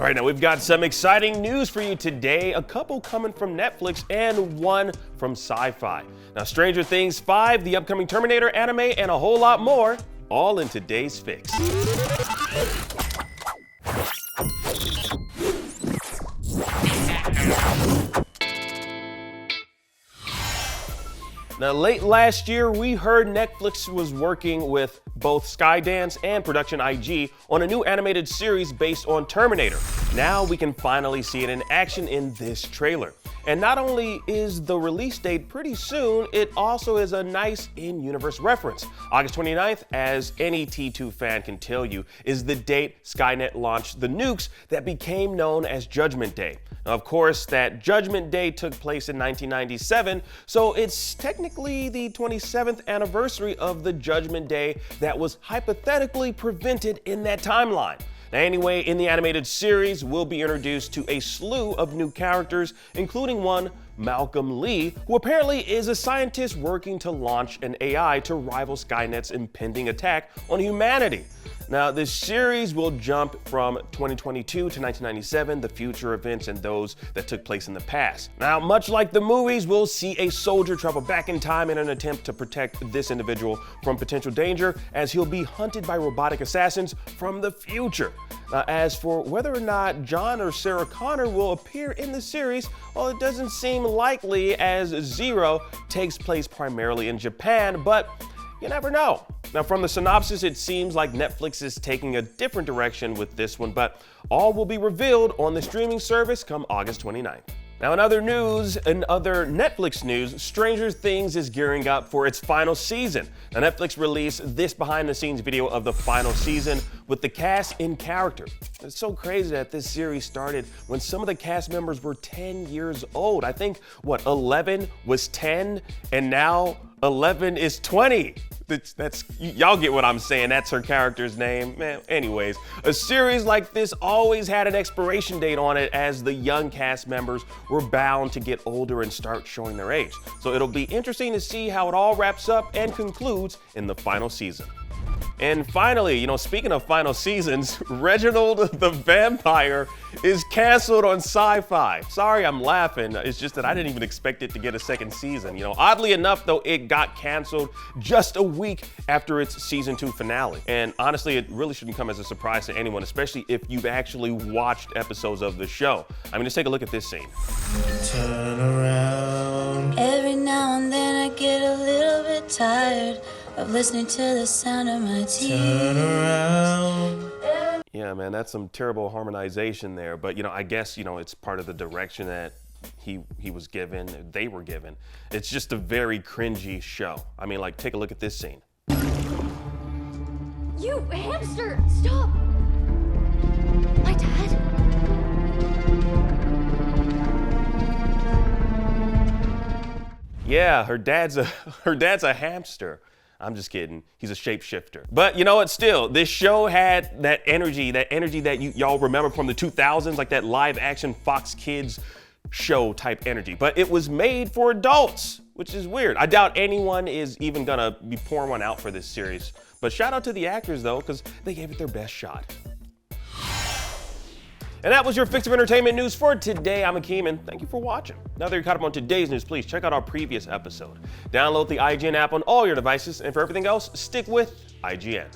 All right, now we've got some exciting news for you today. A couple coming from Netflix and one from Sci-Fi. Now, Stranger Things 5, the upcoming Terminator anime, and a whole lot more, all in today's fix. Now, late last year, we heard Netflix was working with both Skydance and Production I.G on a new animated series based on Terminator. Now we can finally see it in action in this trailer. And not only is the release date pretty soon, it also is a nice in-universe reference. August 29th, as any T2 fan can tell you, is the date Skynet launched the nukes that became known as Judgment Day. Now, of course, that Judgment Day took place in 1997, so it's technically the 27th anniversary of the Judgment Day that was hypothetically prevented in that timeline. Now, anyway, in the animated series, we'll be introduced to a slew of new characters, including one, Malcolm Lee, who apparently is a scientist working to launch an AI to rival Skynet's impending attack on humanity. Now, this series will jump from 2022 to 1997, the future events and those that took place in the past. Now, much like the movies, we'll see a soldier travel back in time in an attempt to protect this individual from potential danger, as he'll be hunted by robotic assassins from the future. As for whether or not John or Sarah Connor will appear in the series, well, it doesn't seem likely, as Zero takes place primarily in Japan, but you never know. Now, from the synopsis, it seems like Netflix is taking a different direction with this one, but all will be revealed on the streaming service come August 29th. Now, in other Netflix news, Stranger Things is gearing up for its final season. Now, Netflix released this behind-the-scenes video of the final season with the cast in character. It's so crazy that this series started when some of the cast members were 10 years old. I think, 11 was 10, and now 11 is 20. Y'all get what I'm saying. That's her character's name. Man, anyways, a series like this always had an expiration date on it, as the young cast members were bound to get older and start showing their age. So it'll be interesting to see how it all wraps up and concludes in the final season. And finally, speaking of final seasons, Reginald the Vampire is canceled on Sci-Fi. Sorry, I'm laughing. It's just that I didn't even expect it to get a second season. Oddly enough, though, it got canceled just a week after its season 2 finale. And honestly, it really shouldn't come as a surprise to anyone, especially if you've actually watched episodes of the show. I mean, just take a look at this scene. Turn around. Every now and then I get a little bit tired of listening to the sound of my tears. Turn around. Yeah, man, that's some terrible harmonization there. But, I guess, it's part of the direction that he was given, they were given. It's just a very cringy show. I mean, take a look at this scene. You hamster, stop! My dad? Yeah, her dad's a hamster. I'm just kidding. He's a shapeshifter. But you know what? Still, this show had that energy that y'all remember from the 2000s, like that live action Fox Kids show type energy. But it was made for adults, which is weird. I doubt anyone is even gonna be pouring one out for this series. But shout out to the actors though, because they gave it their best shot. And that was your fix of entertainment news for today. I'm Akeem, and thank you for watching. Now that you're caught up on today's news, please check out our previous episode. Download the IGN app on all your devices, and for everything else, stick with IGN.